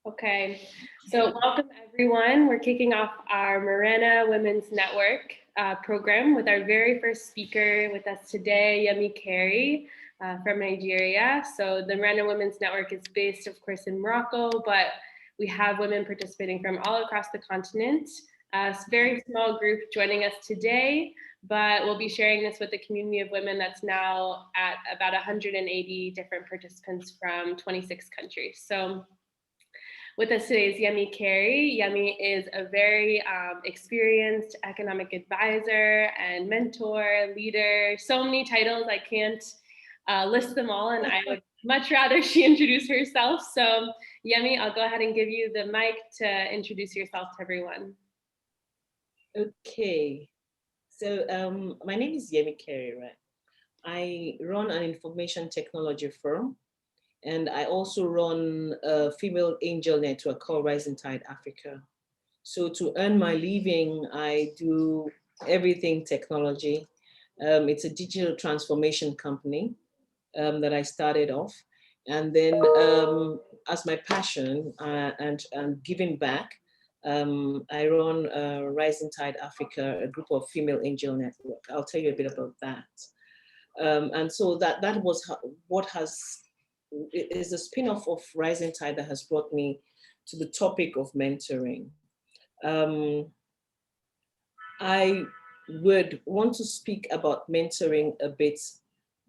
Okay, so welcome everyone. We're kicking off our Marana Women's Network program with our very first speaker with us today, Yemi Keri from Nigeria. So the Marana Women's Network is based, of course, in Morocco, but we have women participating from all across the continent. It's a very small group joining us today, but we'll be sharing this with a community of women that's now at about 180 different participants from 26 countries. So with us today is Yemi Keri. Yemi is a very experienced economic advisor and mentor, leader, so many titles, I can't list them all, and I would much rather she introduce herself. So Yemi, I'll go ahead and give you the mic to introduce yourself to everyone. Okay, so my name is Yemi Keri, right? I run an information technology firm, and I also run a female angel network called Rising Tide Africa. So to earn my living, I do everything technology. It's a digital transformation company that I started off. And then as my passion and giving back, I run Rising Tide Africa, a group of female angel network. I'll tell you a bit about that. And so that was what has is a spin-off of Rising Tide that has brought me to the topic of mentoring. Um, I would want to speak about mentoring a bit,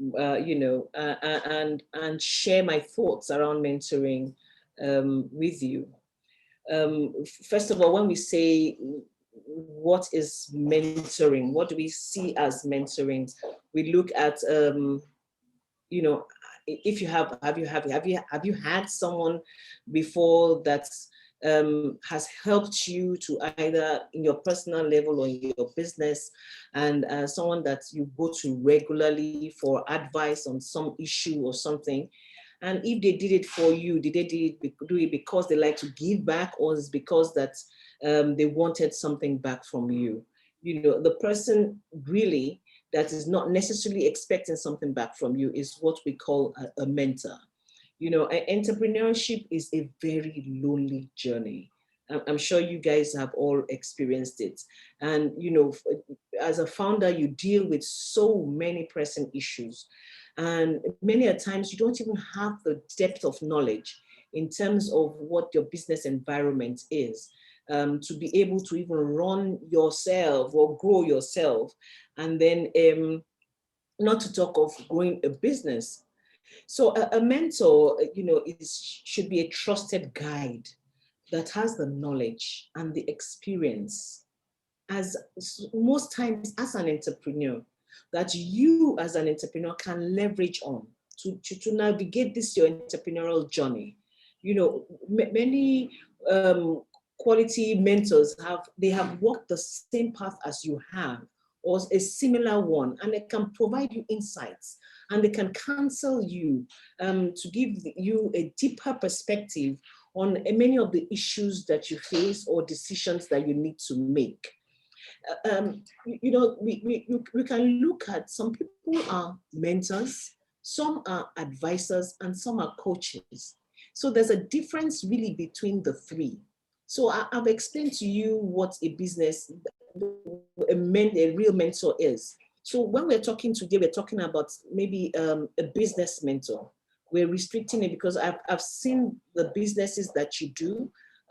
and share my thoughts around mentoring with you. First of all, when we say what is mentoring, what do we see as mentoring? We look at, if you have you had someone before that has helped you to either in your personal level or in your business, and someone that you go to regularly for advice on some issue or something. And if they did it for you, did they do it because they like to give back, or is because that they wanted something back from you? The person really that is not necessarily expecting something back from you is what we call a mentor. Entrepreneurship is a very lonely journey. I'm sure you guys have all experienced it. And, as a founder, you deal with so many pressing issues. And many a times you don't even have the depth of knowledge in terms of what your business environment is, to be able to even run yourself or grow yourself. And then not to talk of growing a business. So a mentor, should be a trusted guide that has the knowledge and the experience, as most times as an entrepreneur, that you as an entrepreneur can leverage on to navigate this your entrepreneurial journey. Many quality mentors have walked the same path as you have, or a similar one, and they can provide you insights, and they can counsel you to give you a deeper perspective on many of the issues that you face or decisions that you need to make. We can look at, some people are mentors, some are advisors, and some are coaches. So there's a difference really between the three. So I've explained to you what a business, a real mentor is. So when we're talking today, we're talking about maybe a business mentor. We're restricting it because I've seen the businesses that you do.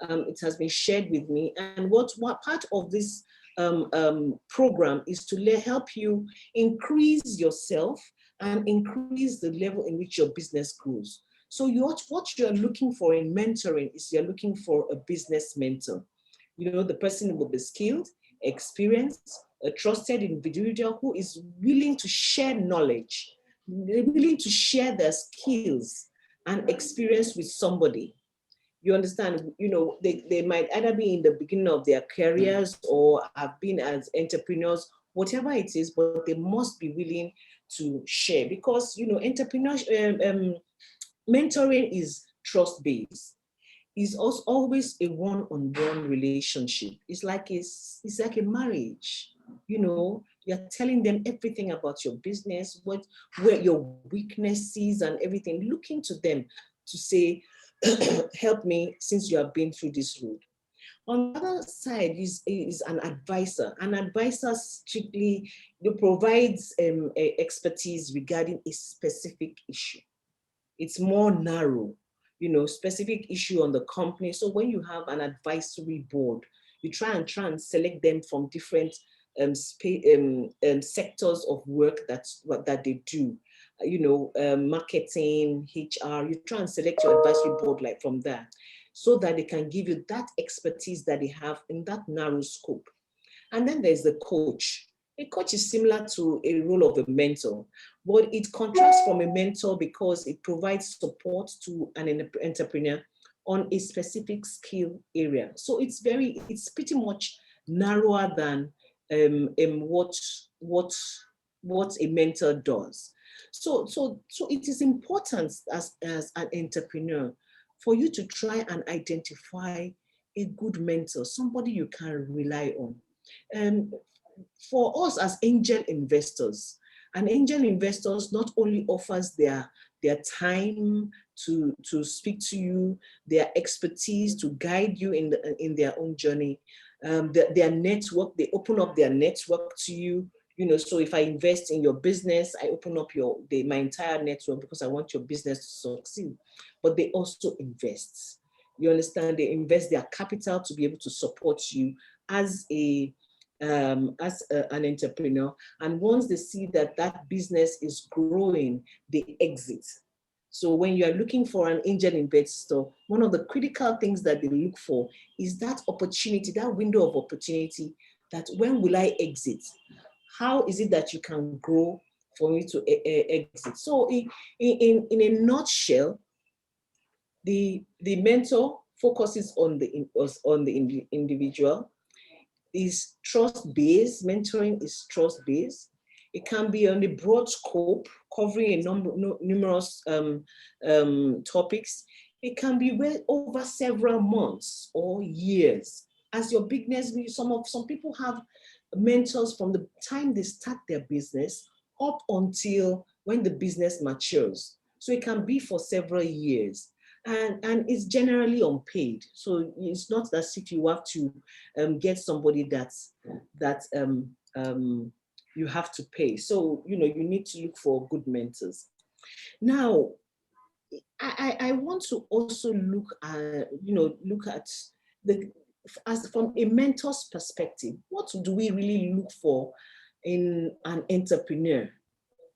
It has been shared with me. And what part of this program is to help you increase yourself and increase the level in which your business grows. So what you're looking for in mentoring is you're looking for a business mentor. The person will be skilled, experienced, a trusted individual who is willing to share knowledge, willing to share their skills and experience with somebody. You understand, they might either be in the beginning of their careers or have been as entrepreneurs, whatever it is, but they must be willing to share, because, entrepreneurship, mentoring is trust-based. It's also always a one-on-one relationship. It's like a marriage. You're telling them everything about your business, where your weaknesses and everything, looking to them to say, help me since you have been through this road. On the other side is an advisor. An advisor strictly provides expertise regarding a specific issue. It's more narrow, specific issue on the company. So when you have an advisory board, you try and select them from different sectors of work that they do. Marketing, HR. You try and select your advisory board like from there, so that they can give you that expertise that they have in that narrow scope. And then there's the coach. A coach is similar to a role of a mentor, but it contrasts from a mentor because it provides support to an entrepreneur on a specific skill area. So it's pretty much narrower than what a mentor does. So it is important as an entrepreneur for you to try and identify a good mentor, somebody you can rely on. For us as angel investors, and angel investors not only offers their time to speak to you, their expertise to guide you in their own journey, their network, they open up their network to you. So if I invest in your business, I open up my entire network because I want your business to succeed. But they also invest. You understand? They invest their capital to be able to support you as an entrepreneur. And once they see that business is growing, they exit. So when you are looking for an angel investor, one of the critical things that they look for is that opportunity, that window of opportunity, that when will I exit? How is it that you can grow for me to exit? So in a nutshell, the mentor focuses on the individual, is trust-based. Mentoring is trust-based. It can be on a broad scope, covering numerous topics. It can be over several months or years. As your business, some people have mentors from the time they start their business up until when the business matures. So it can be for several years. And it's generally unpaid. So it's not as if you have to get somebody that you have to pay. So, you need to look for good mentors. Now, I want to also look at as from a mentor's perspective, what do we really look for in an entrepreneur?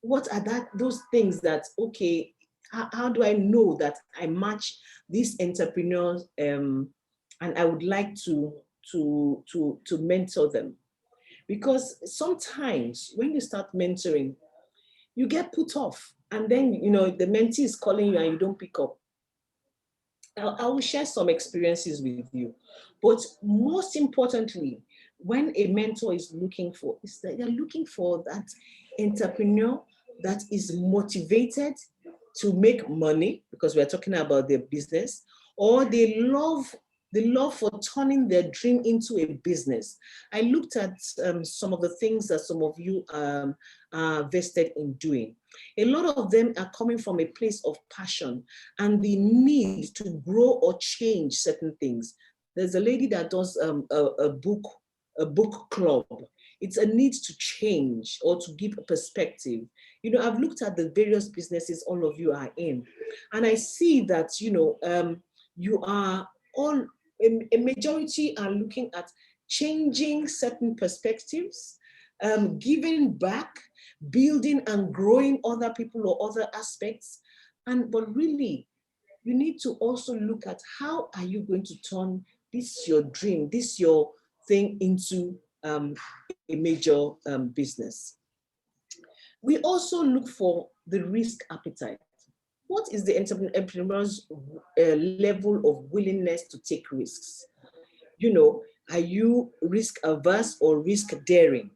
What are those things that, okay, how do I know that I match these entrepreneurs and I would like to mentor them? Because sometimes when you start mentoring, you get put off, and then the mentee is calling you and you don't pick up. I will share some experiences with you. But most importantly, when a mentor is looking for, is that they're looking for that entrepreneur that is motivated to make money, because we're talking about their business, or they love for turning their dream into a business. I looked at some of the things that some of you are vested in doing. A lot of them are coming from a place of passion and the need to grow or change certain things. There's a lady that does a book club. It's a need to change or to give a perspective. I've looked at the various businesses all of you are in, and I see that, you are all, a majority are looking at changing certain perspectives, giving back, building and growing other people or other aspects. But really, you need to also look at how are you going to turn this your dream, this your thing into a major business. We also look for the risk appetite. What is the entrepreneur's level of willingness to take risks? Are you risk averse or risk daring?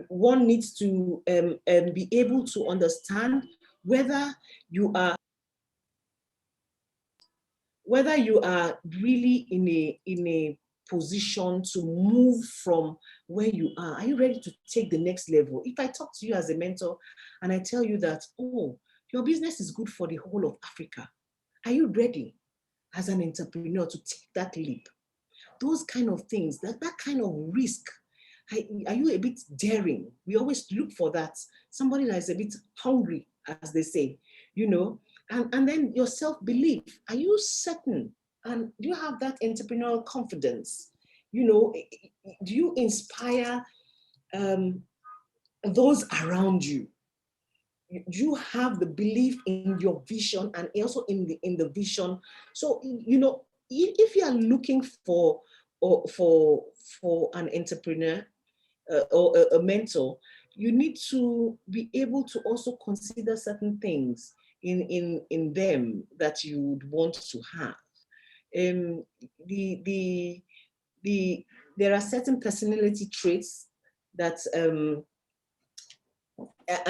One needs to be able to understand whether you are really in a position to move from where you are. Are you ready to take the next level? If I talk to you as a mentor and I tell you that, oh, your business is good for the whole of Africa, are you ready? as an entrepreneur to take that leap? Those kind of things, that kind of risk. Are you a bit daring? We always look for that. Somebody that is a bit hungry, as they say, you know, and then your self-belief. Are you certain? And do you have that entrepreneurial confidence? You know, do you inspire those around you? You have the belief in your vision and also in the vision. So, you know, if you are looking for for an entrepreneur or a mentor, you need to be able to also consider certain things in them that you would want to have. Um, the the there are certain personality traits that an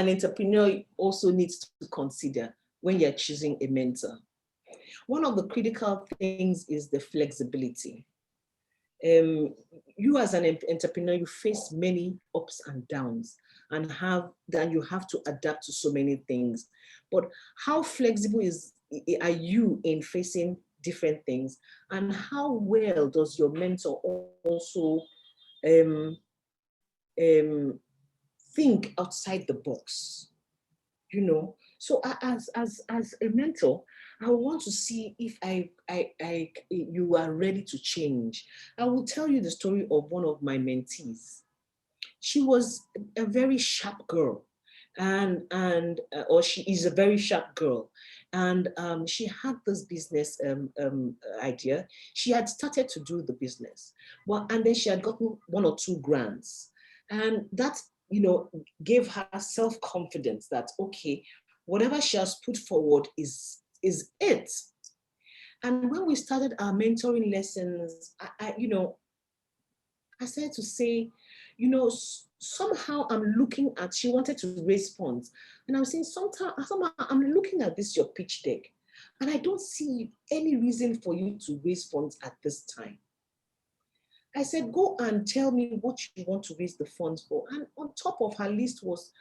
entrepreneur also needs to consider when you're choosing a mentor. One of the critical things is the flexibility. Um, you as an entrepreneur, you face many ups and downs and you have to adapt to so many things. But how flexible are you in facing different things? And how well does your mentor also um, um, think outside the box? You know, so as a mentor, I want to see if you are ready to change. I will tell you the story of one of my mentees. She was a very sharp girl, or she is a very sharp girl, and she had this business idea. She had started to do the business, well, and then she had gotten one or two grants, and that, you know, gave her self-confidence that, okay, whatever she has put forward is it. And when we started our mentoring lessons, you know, I started to say, you know, somehow I'm looking at, she wanted to raise funds. And I'm saying, somehow I'm looking at this, your pitch deck, and I don't see any reason for you to raise funds at this time. I said, go and tell me what you want to raise the funds for. And on top of her list was,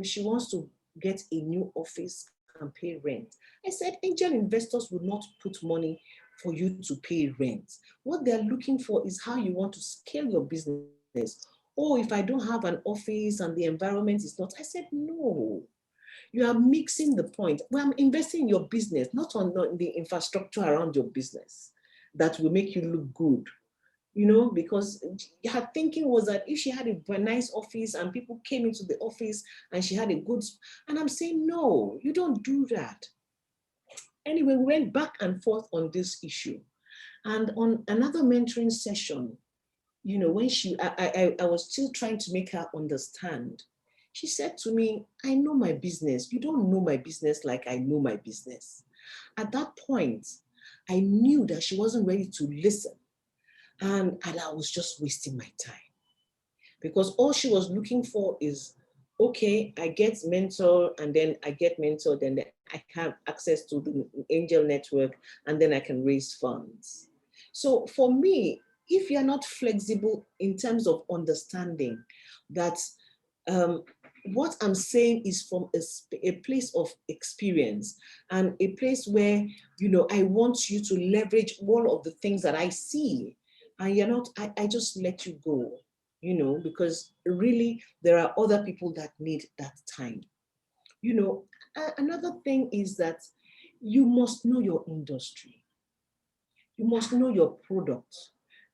she wants to get a new office and pay rent. I said, angel investors will not put money for you to pay rent. What they're looking for is how you want to scale your business. Oh, if I don't have an office and the environment is not, I said, no. You are mixing the point. Well, I'm investing in your business, not on the infrastructure around your business that will make you look good, you know, because her thinking was that if she had a nice office and people came into the office and she had a good, and I'm saying, no, you don't do that. Anyway, we went back and forth on this issue. And on another mentoring session, you know, when I was still trying to make her understand. She said to me, I know my business. You don't know my business like I know my business. At that point, I knew that she wasn't ready to listen. And I was just wasting my time, because all she was looking for is, okay, I get mentor and then I get mentored and then I have access to the angel network and then I can raise funds. So for me, if you're not flexible in terms of understanding that what I'm saying is from a place of experience and a place where, you know, I want you to leverage all of the things that I see, and you're not, I just let you go, you know, because really there are other people that need that time. You know, another thing is that you must know your industry. You must know your product.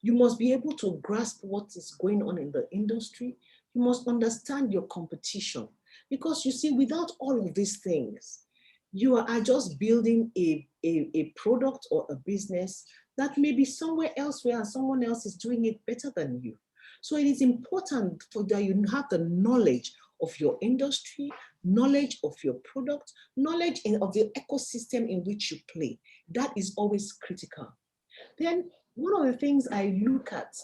You must be able to grasp what is going on in the industry. You must understand your competition. Because you see, without all of these things, you are just building a product or a business that may be somewhere elsewhere and someone else is doing it better than you. So it is important for that you have the knowledge of your industry, knowledge of your product, knowledge of the ecosystem in which you play. That is always critical. Then one of the things I look at,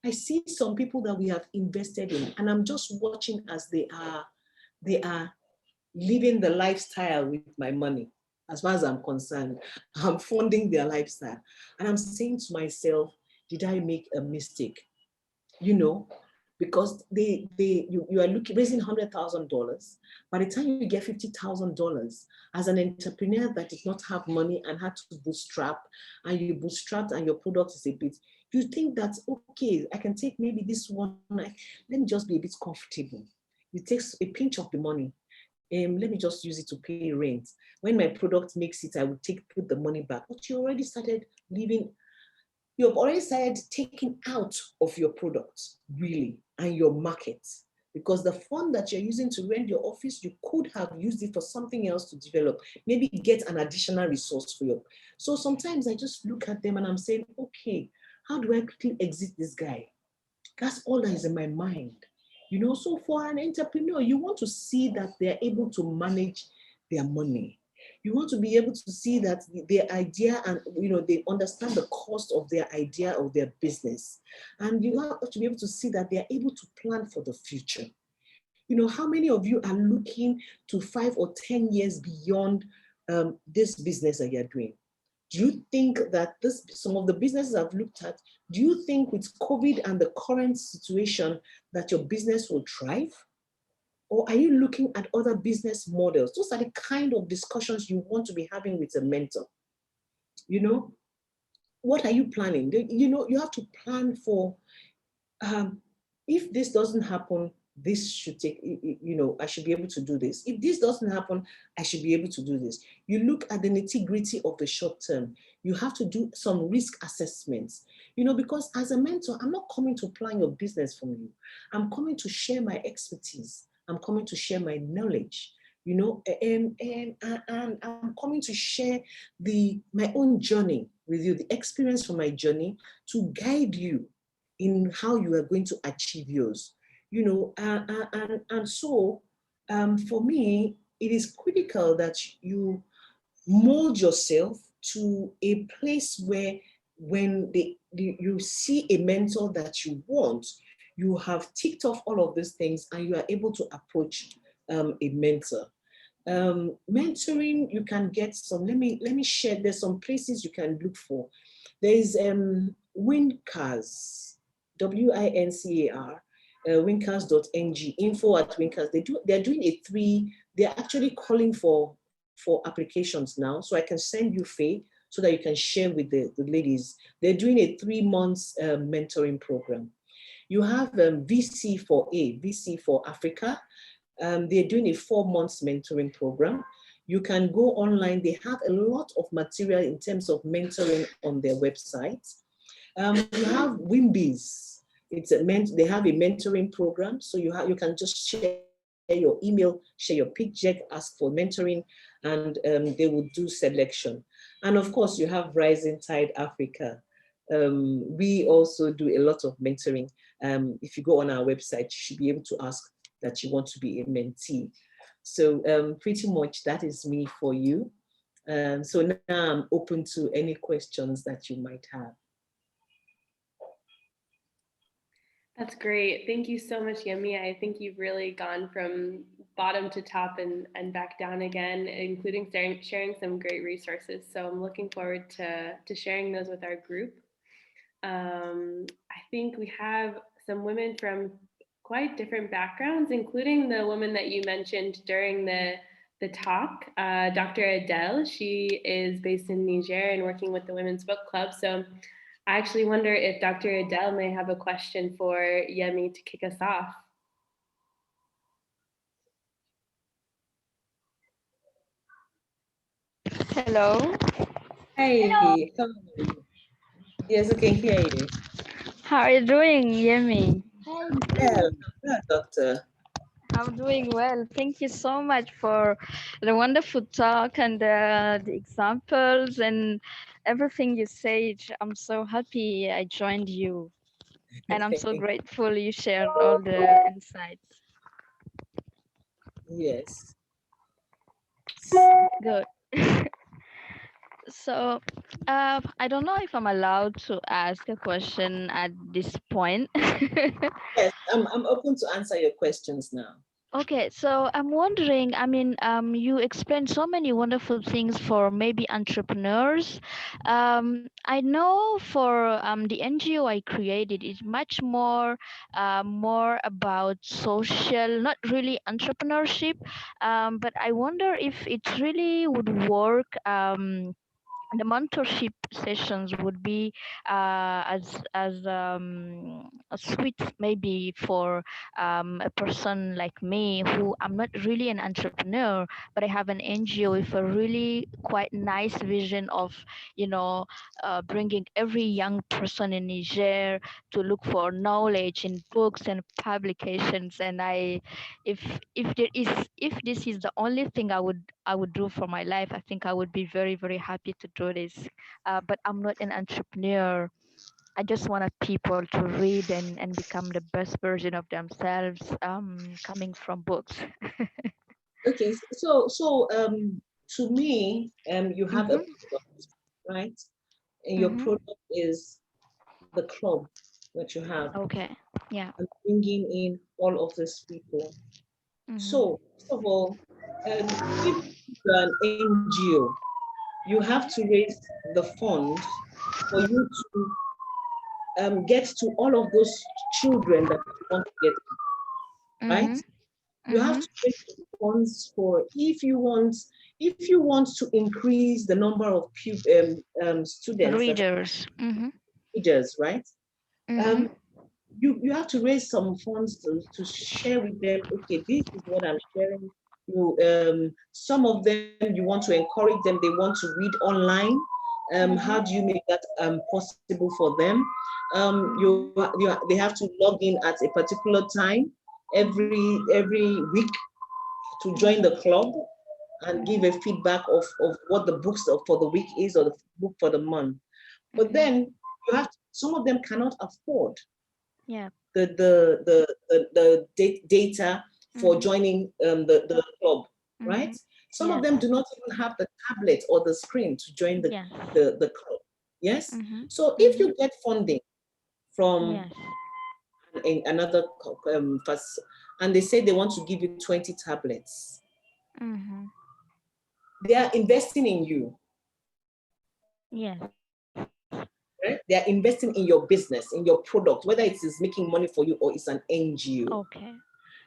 I see some people that we have invested in, and I'm just watching as they are living the lifestyle with my money. As far as I'm concerned, I'm funding their lifestyle. And I'm saying to myself, did I make a mistake? You know, because you are raising $100,000. By the time you get $50,000, as an entrepreneur that did not have money and had to bootstrap, and you bootstrapped and your product is a bit, you think that, okay, I can take maybe this one, let me just be a bit comfortable. You take a pinch of the money. Let me just use it to pay rent. When my product makes it, I will put the money back. But you already started living, you've already started taking out of your product, really, and your market. Because the fund that you're using to rent your office, you could have used it for something else to develop, maybe get an additional resource for you. So sometimes I just look at them and I'm saying, okay, how do I quickly exit this guy? That's all that is in my mind. So for an entrepreneur, you want to see that they're able to manage their money. You want to be able to see that their idea and, they understand the cost of their idea of their business. And you have to be able to see that they're able to plan for the future. How many of you are looking to 5 or 10 years beyond this business that you're doing? Do you think that some of the businesses I've looked at, do you think with COVID and the current situation that your business will thrive? Or are you looking at other business models? Those are the kind of discussions you want to be having with a mentor. What are you planning? You have to plan for, if this doesn't happen, this should take, I should be able to do this. If this doesn't happen, I should be able to do this. You look at the nitty-gritty of the short term. You have to do some risk assessments, because as a mentor, I'm not coming to plan your business for you. I'm coming to share my expertise. I'm coming to share my knowledge, and I'm coming to share my own journey with you, the experience from my journey to guide you in how you are going to achieve yours. And so for me, it is critical that you mold yourself to a place where when you see a mentor that you want, you have ticked off all of these things and you are able to approach a mentor. Mentoring, you can get some, let me share, there's some places you can look for. There is Wincars, WINCAR, wincars.ng, info@wincars. They're doing they're actually calling for applications now. So I can send you Faye so that you can share with the ladies. They're doing a 3 months mentoring program. You have VC for Africa. They're doing a 4 months mentoring program. You can go online. They have a lot of material in terms of mentoring on their website. You have Wimbies. They have a mentoring program. So you can just share your email, share your picture, ask for mentoring, and they will do selection. And of course, you have Rising Tide Africa. We also do a lot of mentoring. If you go on our website, you should be able to ask that you want to be a mentee. So pretty much that is me for you. So now I'm open to any questions that you might have. That's great. Thank you so much, Yemi. I think you've really gone from bottom to top and back down again, including sharing some great resources. So I'm looking forward to sharing those with our group. I think we have some women from quite different backgrounds, including the woman that you mentioned during the talk, Dr. Adele. She is based in Niger and working with the Women's Book Club. So I actually wonder if Dr. Adele may have a question for Yemi to kick us off. Hello. Hey. Hello. Yes, I can hear you. How are you doing, Yemi? Yeah, doctor. I'm doing well. Thank you so much for the wonderful talk and the examples and everything you said. I'm so happy I joined you. And I'm so grateful you shared all the insights. Yes. Good. So, I don't know if I'm allowed to ask a question at this point. Yes, I'm open to answer your questions now. Okay, so I'm wondering, I mean, you explained so many wonderful things for maybe entrepreneurs. I know for the NGO I created is much more about social, not really entrepreneurship, but I wonder if it really would work. The mentorship sessions would be as a sweet maybe for a person like me who I'm not really an entrepreneur, but I have an NGO with a really quite nice vision of you know bringing every young person in Niger to look for knowledge in books and publications. And if if this is the only thing I would do for my life, I think I would be very, very happy to do this. But I'm not an entrepreneur. I just want people to read and become the best version of themselves, coming from books. Okay, so to me, you have a Mm-hmm. product, right? And your Mm-hmm. product is the club that you have, Okay. Yeah. and bringing in all of these people. Mm-hmm. So, first of all, if you're an NGO, you have to raise the fund for you to get to all of those children that you want to get, right? Mm-hmm. You have Mm-hmm. to raise the funds for if you want to increase the number of students that Readers. Mm-hmm. readers, right? Mm-hmm. Um, you have to raise some funds to share with them. Okay, this is what I'm sharing. Some of them you want to encourage them. They want to read online. How Mm-hmm. do you make that possible for them? Mm-hmm. They have to log in at a particular time Mm-hmm. every week to join Mm-hmm. the club and give Mm-hmm. a feedback of what the books for the week is or the book for the month. But Mm-hmm. then some of them cannot afford Yeah. the data for Mm-hmm. joining the club, Mm-hmm. right? Some of Yes. them do not even have the tablet or the screen to join Yes. the club. Yes. Mm-hmm. So if Mm-hmm. you get funding from Yes. another and they say they want to give you 20 tablets, Mm-hmm. they are investing in you. Yes. Right? They are investing in your business, in your product, whether it is making money for you or it's an NGO. Okay.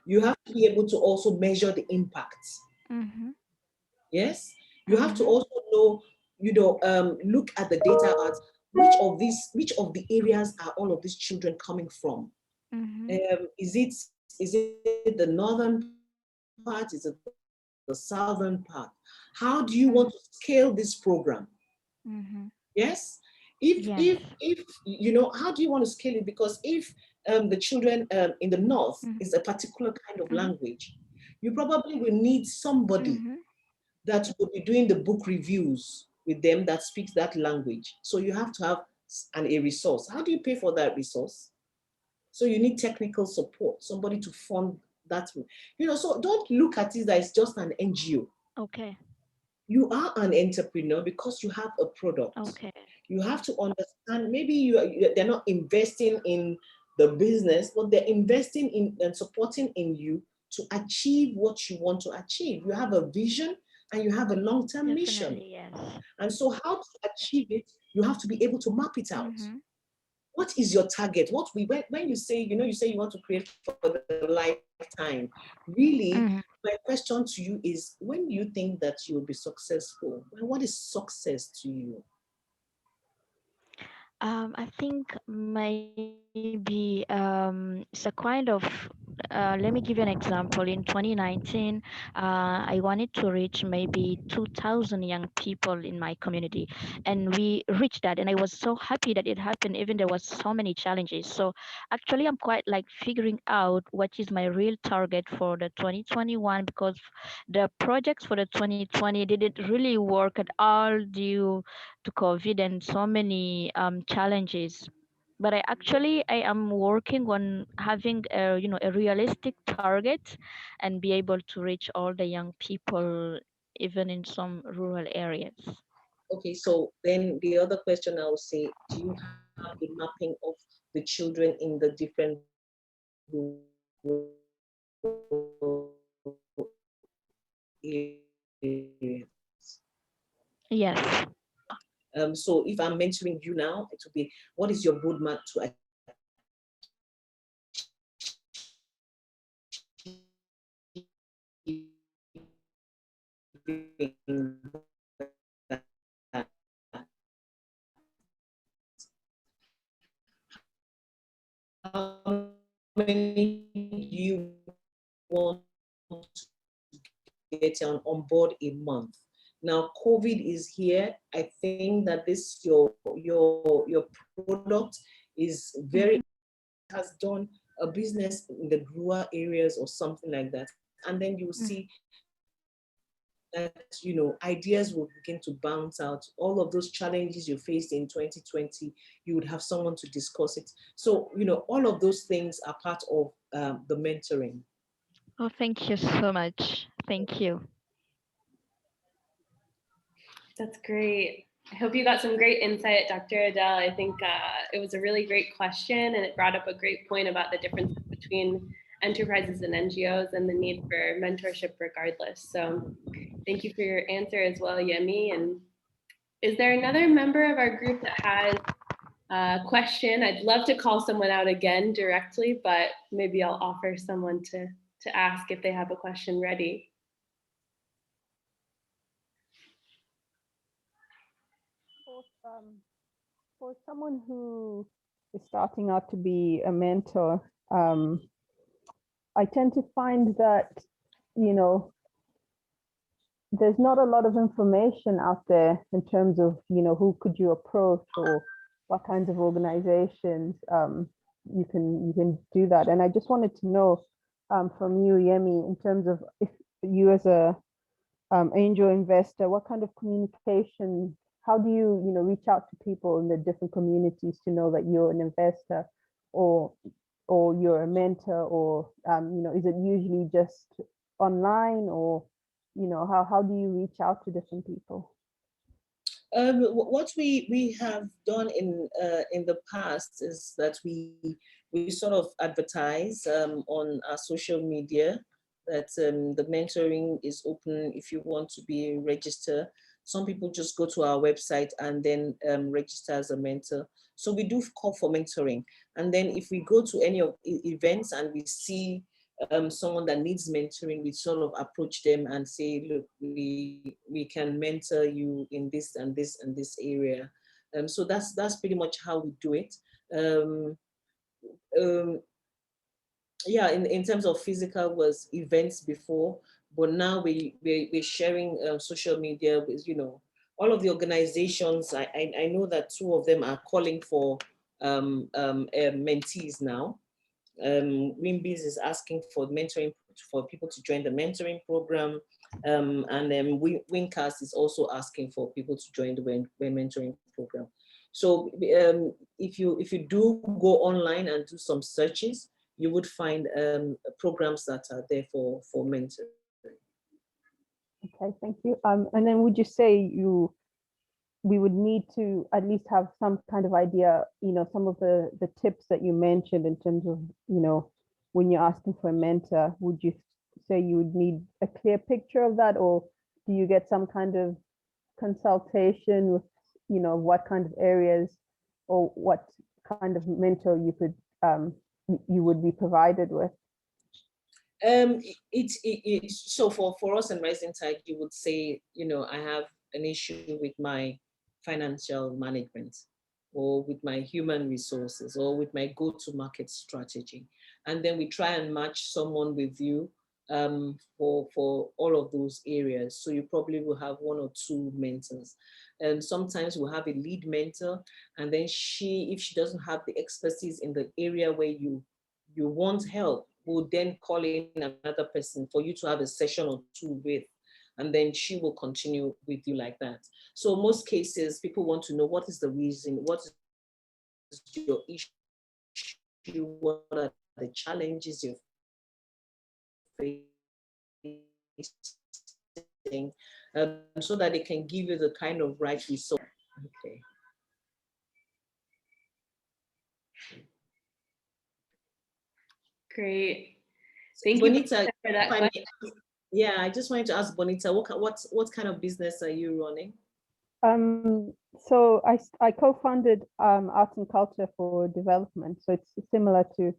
You have to be able to also measure the impact. Mm-hmm. Yes, you have to Mm-hmm. also know, look at the data at which of the areas are all of these children coming from. Mm-hmm. Is it the northern part? Is it the southern part? How do you want to scale this program? Yes. If Yes. how do you want to scale it? Because if the children in the north is a Mm-hmm. particular kind of Mm-hmm. language, you probably will need somebody Mm-hmm. that will be doing the book reviews with them that speaks that language. So you have to have a resource. How do you pay for that resource? So you need technical support, somebody to fund that. So don't look at it as just an NGO. Okay. You are an entrepreneur because you have a product. Okay. You have to understand, maybe they're not investing in the business, but they're investing in and supporting in you to achieve what you want to achieve. You have a vision and you have a long-term mission. Definitely. Yes. And so how to achieve it, you have to be able to map it out. Mm-hmm. What is your target? When you say, you want to create for the lifetime, really, my Mm-hmm. question to you is, when do you think that you'll be successful? What is success to you? I think maybe it's a kind of let me give you an example. In 2019, I wanted to reach maybe 2,000 young people in my community, and we reached that. And I was so happy that it happened, even there was so many challenges. So actually, I'm quite like figuring out what is my real target for the 2021, because the projects for the 2020 didn't really work at all due to COVID and so many challenges. But I am working on having a realistic target and be able to reach all the young people even in some rural areas. Okay, so then the other question I would say, do you have a mapping of the children in the different rural areas? areas. Yes. So if I'm mentoring you now, it will be, what is your roadmap to achieving that? How many do you want to get on board a month? Now, COVID is here. I think that this your product is very, has done a business in the rural areas or something like that, and then you see that ideas will begin to bounce out. All of those challenges you faced in 2020, you would have someone to discuss it. So all of those things are part of the mentoring. Oh, thank you so much. Thank you. That's great. I hope you got some great insight, Dr. Adele. I think it was a really great question, and it brought up a great point about the difference between enterprises and NGOs and the need for mentorship regardless. So thank you for your answer as well, Yemi. And is there another member of our group that has a question? I'd love to call someone out again directly, but maybe I'll offer someone to ask if they have a question ready. For someone who is starting out to be a mentor, I tend to find that, there's not a lot of information out there in terms of, who could you approach or what kinds of organizations you can do that. And I just wanted to know from you, Yemi, in terms of if you as a angel investor, what kind of communication, how do you, reach out to people in the different communities to know that you're an investor or you're a mentor, or is it usually just online, or how do you reach out to different people? What we have done in the past is that we sort of advertise on our social media that the mentoring is open if you want to be registered. Some people just go to our website and then register as a mentor. So we do call for mentoring. And then if we go to any of events and we see someone that needs mentoring, we sort of approach them and say, look, we can mentor you in this and this and this area. So that's pretty much how we do it. Yeah, in terms of physical was events before, but now we're sharing social media with, all of the organizations. I know that 2 of them are calling for mentees now. Wimbiz is asking for mentoring, for people to join the mentoring program, and then Wincast is also asking for people to join the mentoring program. So if you do go online and do some searches, you would find programs that are there for mentoring. Okay, thank you. And then would you say we would need to at least have some kind of idea, some of the tips that you mentioned in terms of, when you're asking for a mentor, would you say you would need a clear picture of that, or do you get some kind of consultation with, what kind of areas or what kind of mentor you could, you would be provided with? So for us in Rising Tide, you would say, I have an issue with my financial management, or with my human resources, or with my go-to-market strategy. And then we try and match someone with you for all of those areas. So you probably will have 1 or 2 mentors. And sometimes we'll have a lead mentor, and then if she doesn't have the expertise in the area where you want help, we'll then call in another person for you to have a session or 2 with, and then she will continue with you like that. So most cases, people want to know, what is the reason, what is your issue, what are the challenges you're facing, so that they can give you the kind of right resource. Okay. Great. Thank you Bonita, for that question. Yeah, I just wanted to ask Bonita, what kind of business are you running? So I co-founded Arts and Culture for Development. So it's similar to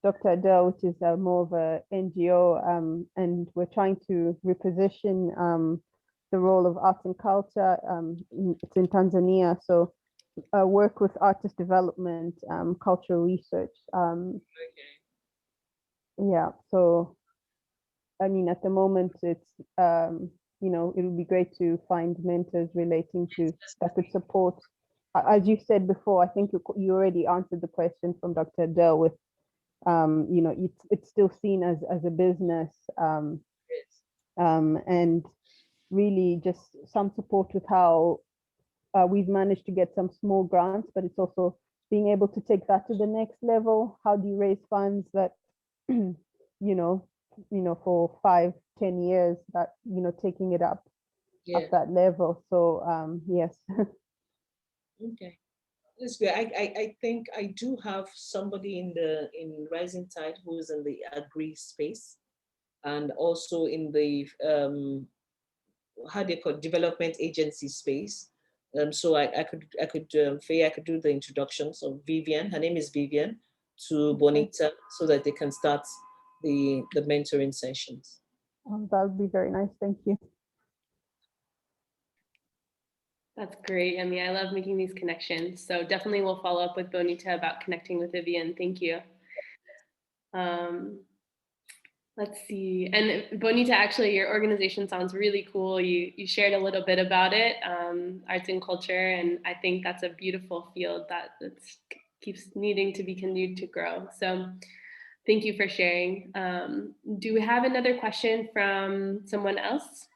Dr. Adele, which is more of a NGO, and we're trying to reposition the role of arts and culture. It's in Tanzania, so work with artist development, cultural research. Yeah, so I mean, at the moment, it's it would be great to find mentors relating to that could support. As you said before, I think you already answered the question from Dr. Adele with, it's still seen as a business, and really just some support with how we've managed to get some small grants, but it's also being able to take that to the next level. How do you raise funds that, you know, for 5-10 years, that, taking it up that level. So yes. Okay. That's great. I think I do have somebody in Rising Tide who is in the agri space and also in the how do you call it, development agency space. So I could Faye, I could do the introductions of Vivian. Her name is Vivian, to Bonita, so that they can start the mentoring sessions. That would be very nice. Thank you. That's great, Yemi. I love making these connections. So definitely we'll follow up with Bonita about connecting with Vivian. Thank you. Let's see. And Bonita, actually, your organization sounds really cool. You shared a little bit about it, arts and culture, and I think that's a beautiful field that keeps needing to be continued to grow. So thank you for sharing. Do we have another question from someone else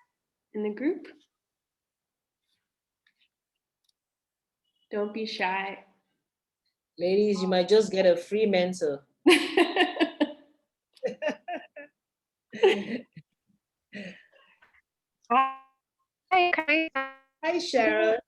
in the group? Don't be shy. Ladies, you might just get a free mentor. Hi, Sharon.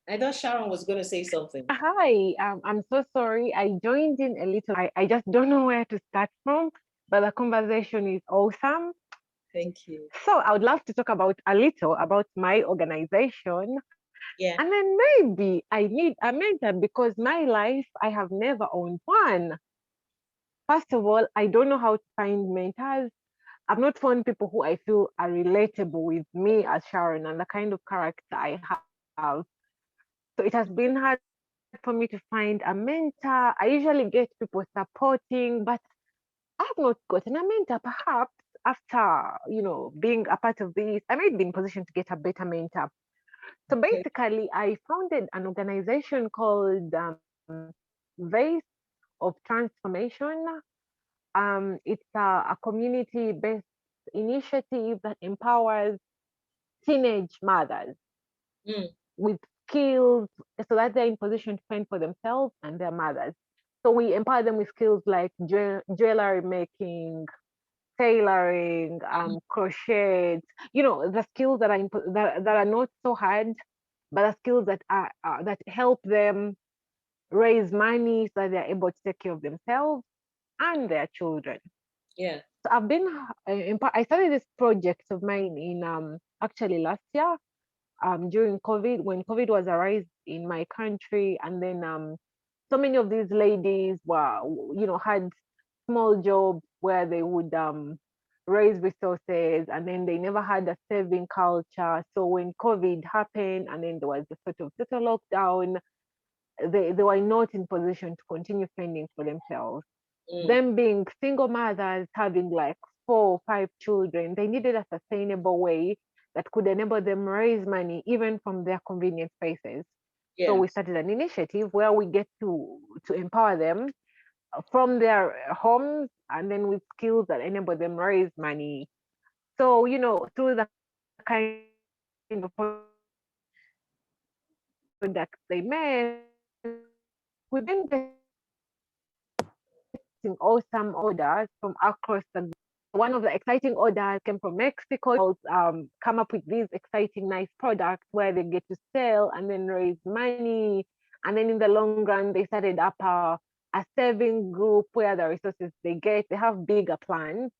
I thought Sharon was going to say something. Hi, I'm so sorry. I joined in a little. I just don't know where to start from, but the conversation is awesome. Thank you. So I would love to talk about a little about my organization. Yeah. And then maybe I need a mentor because my life, I have never owned one. First of all, I don't know how to find mentors. I've not found people who I feel are relatable with me as Sharon and the kind of character I have. So it has been hard for me to find a mentor. I usually get people supporting, but I have not gotten a mentor. Perhaps after, being a part of this, I might be in position to get a better mentor. So basically, I founded an organization called Vase of Transformation. It's a community-based initiative that empowers teenage mothers with skills so that they're in position to fend for themselves and their mothers. So we empower them with skills like jewelry making, tailoring, crochet, the skills that that are not so hard, but the skills that are that help them raise money so that they're able to take care of themselves and their children. Yeah. So I've been, I started this project of mine in actually last year, during COVID, when COVID was a rise in my country, and then so many of these ladies were, had small jobs where they would raise resources, and then they never had a saving culture. So when COVID happened, and then there was a sort of total lockdown, they were not in position to continue fending for themselves. Them being single mothers, having like 4 or 5 children, they needed a sustainable way that could enable them raise money even from their convenient spaces. Yeah. So we started an initiative where we get to empower them from their homes, and then with skills that enable them raise money. So, through the kind of products they make, we've been getting awesome orders from across the globe. One of the exciting orders came from Mexico. Come up with these exciting, nice products where they get to sell and then raise money. And then in the long run, they started up a a saving group where the resources they have bigger plans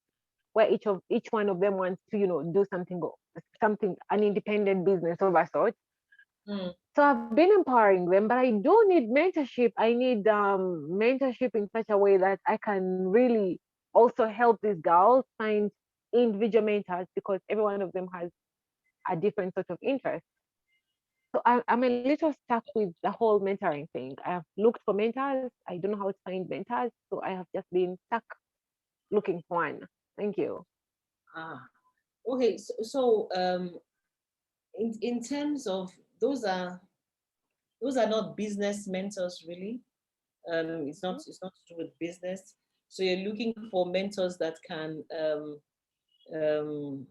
where each one of them wants to, do something, an independent business of a sort. Mm. So I've been empowering them, but I do need mentorship. I need mentorship in such a way that I can really also help these girls find individual mentors, because every one of them has a different sort of interest. So I'm a little stuck with the whole mentoring thing. I have looked for mentors. I don't know how to find mentors. So I have just been stuck looking for one. Thank you. Ah, okay. So in terms of those are not business mentors really. It's not to do with business. So you're looking for mentors that can um,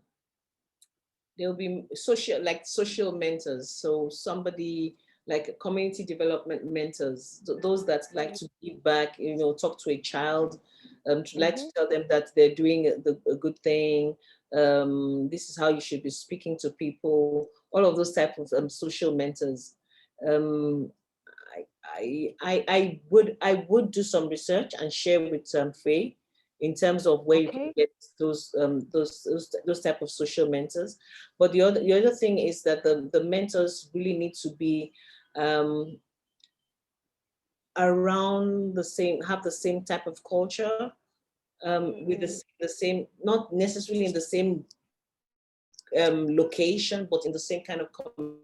there'll be social mentors. So somebody like community development mentors, those that like to give back, talk to a child, to like to tell them that they're doing a good thing. This is how you should be speaking to people. All of those type of social mentors. Um, I would do some research and share with Faye in terms of where you can Okay. get those type of social mentors. But the other thing is that the mentors really need to be around have the same type of culture, with the same, not necessarily in the same location, but in the same kind of community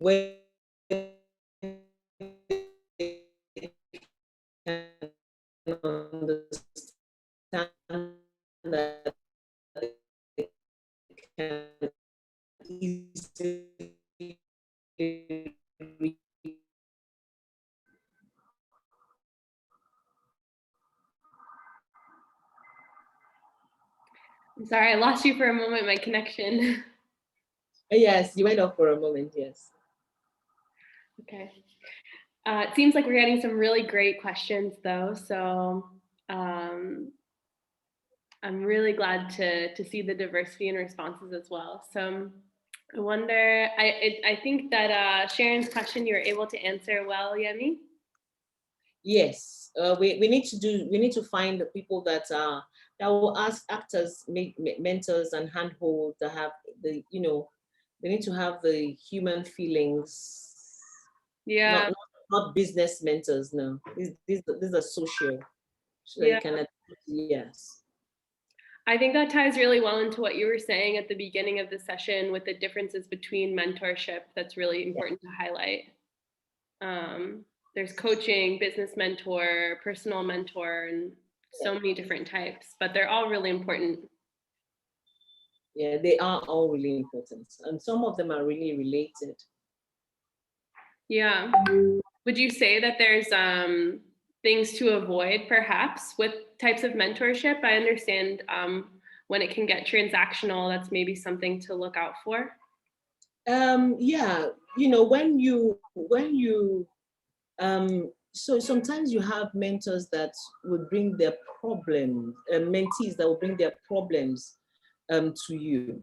where understand that they can easily I'm sorry, I lost you for a moment, my connection. Yes, you went off for a moment, yes. Okay. It seems like we're getting some really great questions though. So I'm really glad to see the diversity in responses as well. So I wonder, I think that Sharon's question you were able to answer well, Yemi. Yes, we need to find the people that will act as mentors and handhold, that have they need to have the human feelings, Yeah. not business mentors. No, these are social, so Yeah. you can, yes. I think that ties really well into what you were saying at the beginning of the session with the differences between mentorship. That's really important to highlight. There's coaching, business mentor, personal mentor, and so many different types, but they're all really important. Yeah, they are all really important, and some of them are really related. Yeah. Would you say that there's things to avoid perhaps with types of mentorship? I understand when it can get transactional, that's maybe something to look out for. Yeah, so sometimes you have mentors that will bring their problems, mentees that will bring their problems to you.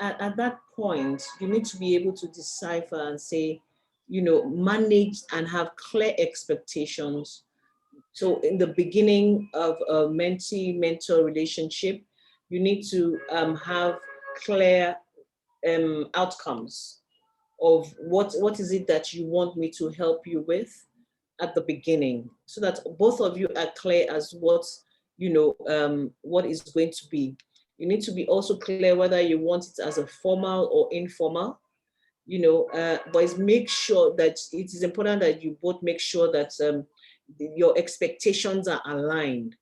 At that point, you need to be able to decipher and say, manage and have clear expectations. So in the beginning of a mentee-mentor relationship, you need to have clear outcomes of what is it that you want me to help you with at the beginning, so that both of you are clear as what is going to be. You need to be also clear whether you want it as a formal or informal, but make sure that it is important that you both make sure that your expectations are aligned.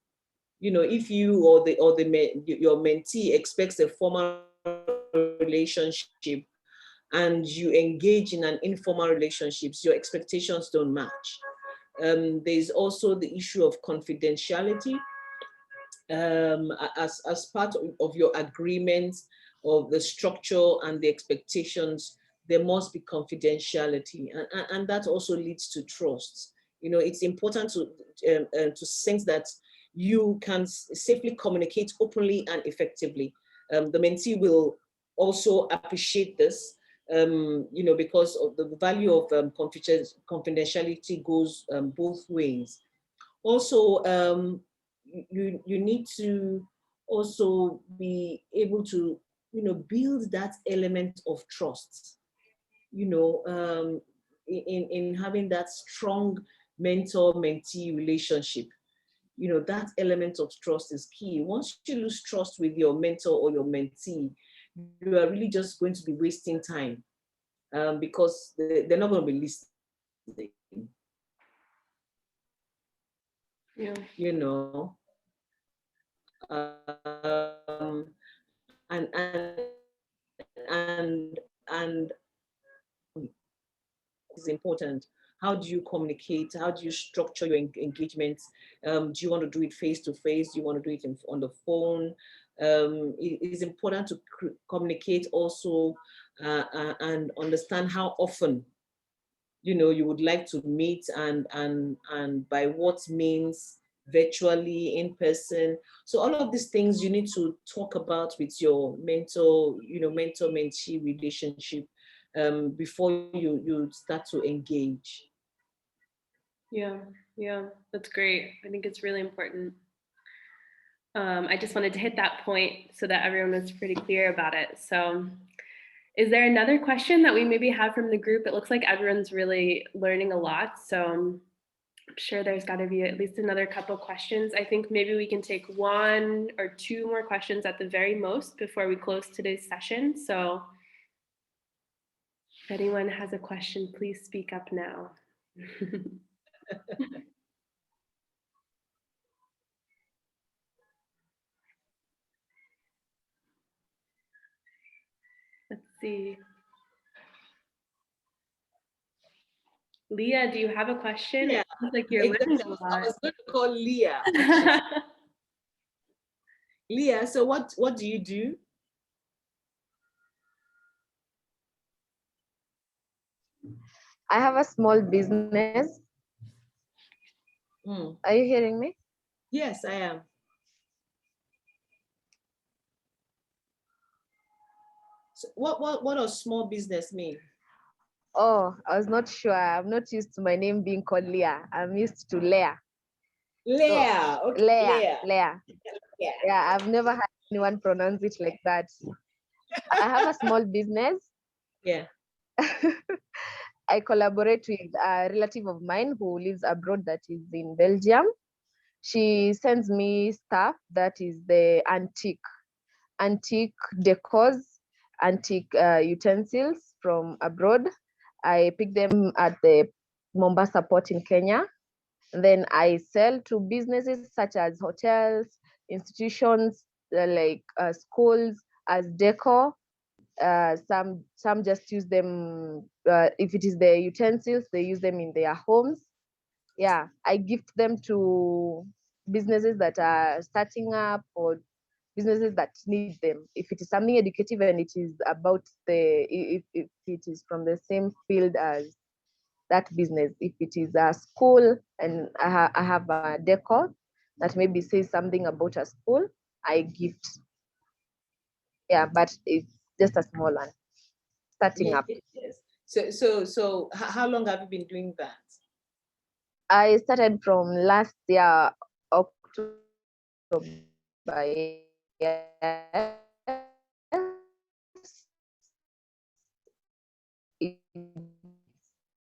If you your mentee expects a formal relationship and you engage in an informal relationships, your expectations don't match. There's also the issue of confidentiality. As part of your agreement of the structure and the expectations, there must be confidentiality, and that also leads to trust. You know, it's important to sense that you can safely communicate openly and effectively. The mentee will also appreciate this, you know, because of the value of confidentiality goes both ways. Also, you need to also be able to, you know, build that element of trust, you know, in having that strong mentor-mentee relationship. You know, that element of trust is key. Once you lose trust with your mentor or your mentee, you are really just going to be wasting time, because they're not going to be listening. Yeah. You know, and and and is important. How do you communicate? How do you structure your engagements? Do you want to do it face to face? Do you want to do it on the phone? It is important to communicate also, and understand how often, you know, you would like to meet, and by what means, virtually, in person. So all of these things you need to talk about with your mentor, you know, mentor-mentee relationship, before you start to engage. Yeah, yeah, that's great. I think it's really important. I just wanted to hit that point so that everyone was pretty clear about it. So is there another question that we maybe have from the group? It looks like everyone's really learning a lot. So I'm sure there's got to be at least another couple questions. I think maybe we can take one or two more questions at the very most before we close today's session. So if anyone has a question, please speak up now. Let's see. Leah, do you have a question? Yeah, it sounds like you're learning a I lot. was going to call Leah. Leah, so what do you do? I have a small business. Are you hearing me? Yes, I am. So what does small business mean? Oh, I was not sure. I'm not used to my name being called Leah. I'm used to Leah. Leah. So, Okay, Leah. Leah. Yeah, I've never had anyone pronounce it like that. I have a small business. Yeah. I collaborate with a relative of mine who lives abroad, that is in Belgium. She sends me stuff that is the antique decors, antique utensils from abroad. I pick them at the Mombasa port in Kenya. Then I sell to businesses such as hotels, institutions, schools as decor. Some just use them, if it is the utensils, they use them in their homes. Yeah, I gift them to businesses that are starting up or businesses that need them. If it is something educative and it is about if it is from the same field as that business. If it is a school and I have a decor that maybe says something about a school, I gift. Yeah, but it's just a small one, starting up. Yes. So how long have you been doing that? I started from last year, October. Yes. It's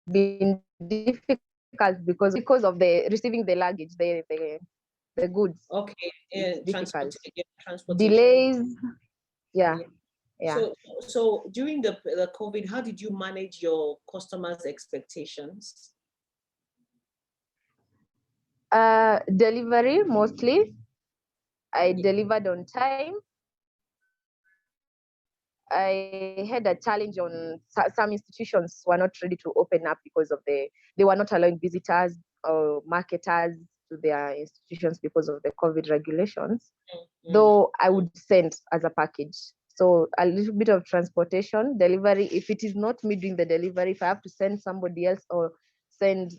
been difficult because of the receiving the luggage, the goods. Okay, It's difficult. transportation. Delays. Yeah. So during the COVID, how did you manage your customers' expectations? Delivery mostly. I delivered on time. I had a challenge on some institutions were not ready to open up because of they were not allowing visitors or marketers to their institutions because of the COVID regulations. Though I would send as a package. So a little bit of transportation, delivery. If it is not me doing the delivery, if I have to send somebody else or send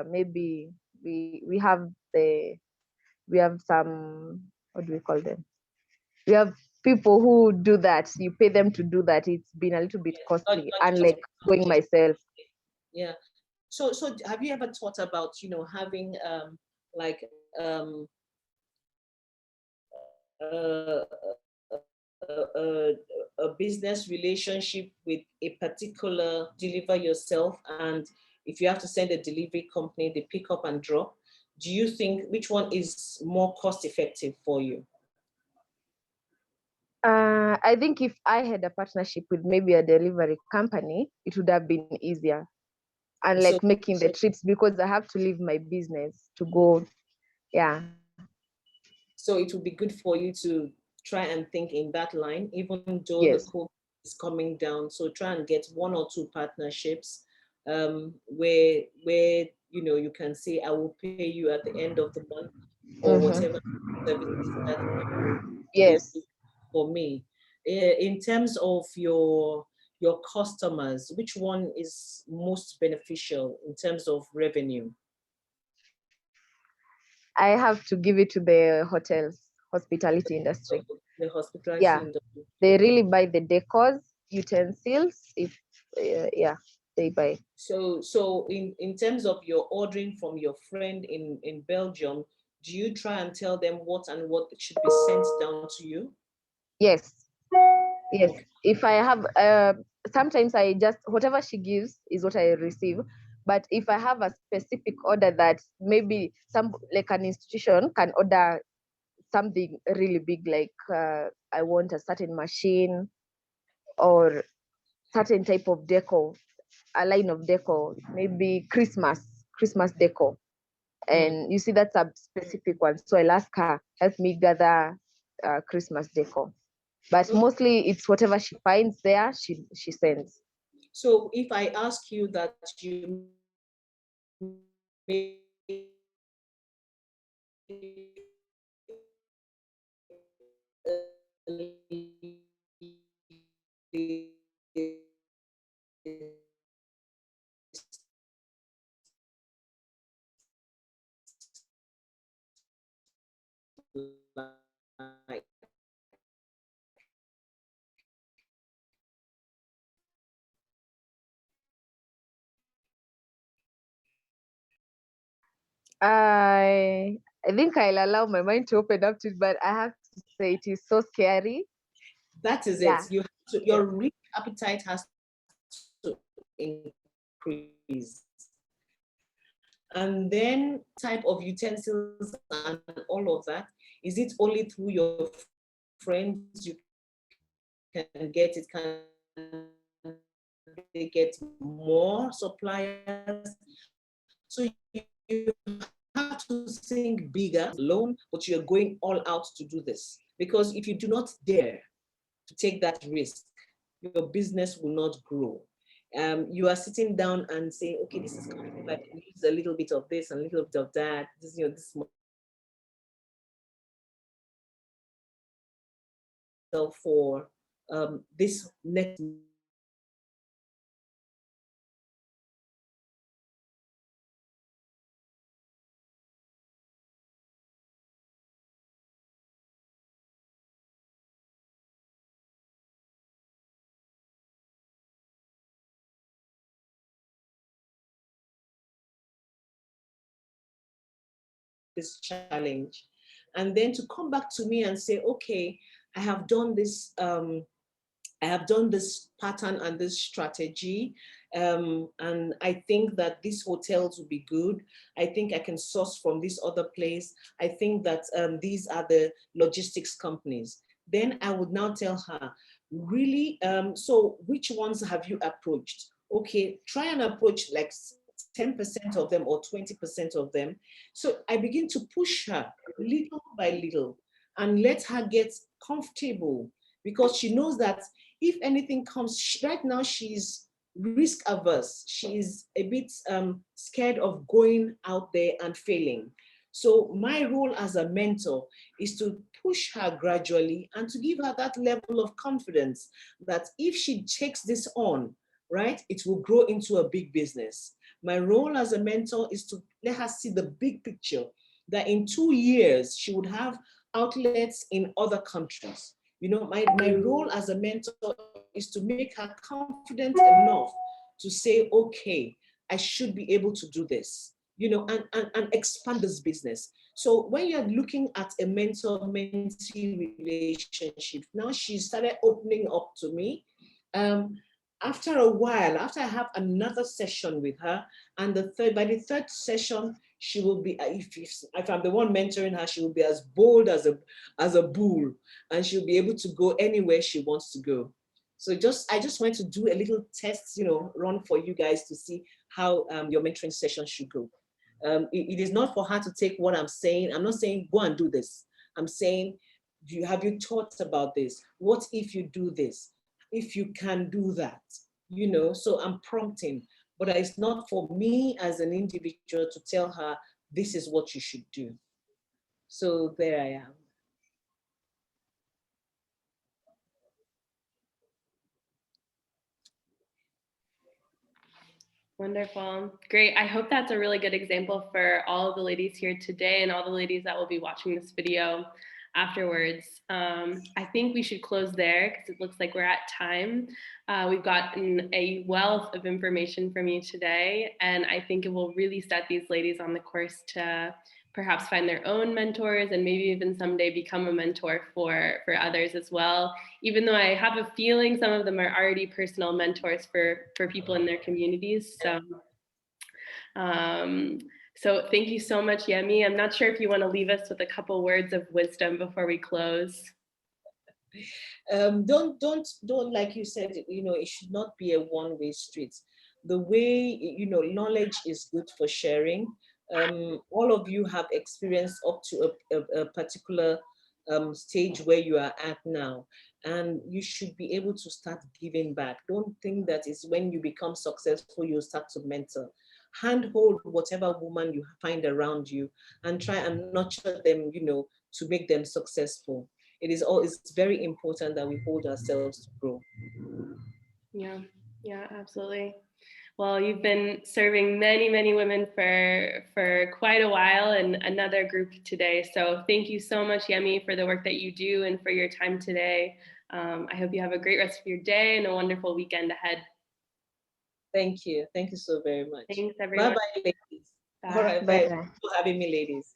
maybe we have some, what do we call them? We have people who do that. You pay them to do that. It's been a little bit costly, unlike going myself. Yeah. So have you ever thought about, having like a, a business relationship with a particular deliver yourself, and if you have to send a delivery company, they pick up and drop? Do you think which one is more cost effective for you? I think if I had a partnership with maybe a delivery company, it would have been easier. And like making the trips, because I have to leave my business to go. Yeah. So it would be good for you to try and think in that line, even though Yes. the COVID is coming down. So try and get one or two partnerships where you can say, I will pay you at the end of the month, or whatever services that you Yes. do for me. In terms of your customers, which one is most beneficial in terms of revenue? I have to give it to the hospitality industry. The hospitality Yeah. industry. They really buy the decors, utensils. If they buy. So in terms of your ordering from your friend in Belgium, do you try and tell them what should be sent down to you? Yes. Yes. Okay. If I have, sometimes I just, whatever she gives is what I receive. But if I have a specific order that maybe like an institution can order something really big, like I want a certain machine or certain type of decor, a line of decor, maybe Christmas decor. And you see, that's a specific one. So I'll ask her, help me gather Christmas decor. But mostly it's whatever she finds there, she sends. So if I ask you that you make like I think I'll allow my mind to open up to it, but I have to say it is so scary. that is Yeah. it. You have to, your risk appetite has to increase. And then type of utensils and all of that, is it only through your friends you can get it? Can they get more suppliers? So you have to think bigger alone, but you're going all out to do this. Because if you do not dare to take that risk, your business will not grow. You are sitting down and saying, okay, this is comfortable. I can use a little bit of this and a little bit of that. This for this next. This challenge, and then to come back to me and say, okay, I have done this pattern and this strategy, and I think that these hotels will be good. I think I can source from this other place. I think that these are the logistics companies. Then I would now tell her, really, so which ones have you approached? Okay, try and approach like 10% of them or 20% of them. So I begin to push her little by little and let her get comfortable, because she knows that if anything comes, right now she's risk averse. She's a bit scared of going out there and failing. So my role as a mentor is to push her gradually and to give her that level of confidence that if she takes this on, right, it will grow into a big business. My role as a mentor is to let her see the big picture, that in 2 years, she would have outlets in other countries. You know, my role as a mentor is to make her confident enough to say, okay, I should be able to do this, you know, and expand this business. So when you're looking at a mentor-mentee relationship, now she started opening up to me. After a while, after I have another session with her, and by the third session, she will be, if I'm the one mentoring her, she will be as bold as a bull, and she'll be able to go anywhere she wants to go. So I just want to do a little test, you know, run for you guys to see how your mentoring session should go. It is not for her to take what I'm saying. I'm not saying go and do this. I'm saying, have you thought about this? What if you do this? If you can do that, you know, so I'm prompting, but it's not for me as an individual to tell her, this is what you should do. So there I am. Wonderful. Great. I hope that's a really good example for all of the ladies here today and all the ladies that will be watching this video afterwards. I think we should close there because it looks like we're at time. We've gotten a wealth of information from you today, and I think it will really set these ladies on the course to perhaps find their own mentors and maybe even someday become a mentor for others as well. Even though I have a feeling some of them are already personal mentors for people in their communities. So thank you so much, Yemi. I'm not sure if you want to leave us with a couple words of wisdom before we close. Don't, like you said, you know, it should not be a one-way street. The way, you know, knowledge is good for sharing. All of you have experienced up to a particular stage where you are at now, and you should be able to start giving back. Don't think that it's when you become successful, you start to mentor. Handhold whatever woman you find around you and try and nurture them, you know, to make them successful. It's very important that we hold ourselves to grow. Yeah, absolutely. Well, you've been serving many, many women for quite a while, and another group today. So thank you so much, Yemi, for the work that you do and for your time today. I hope you have a great rest of your day and a wonderful weekend ahead. Thank you. Thank you so very much. Thanks, everyone. Bye-bye, ladies. Bye. All right, bye. Thanks for having me, ladies.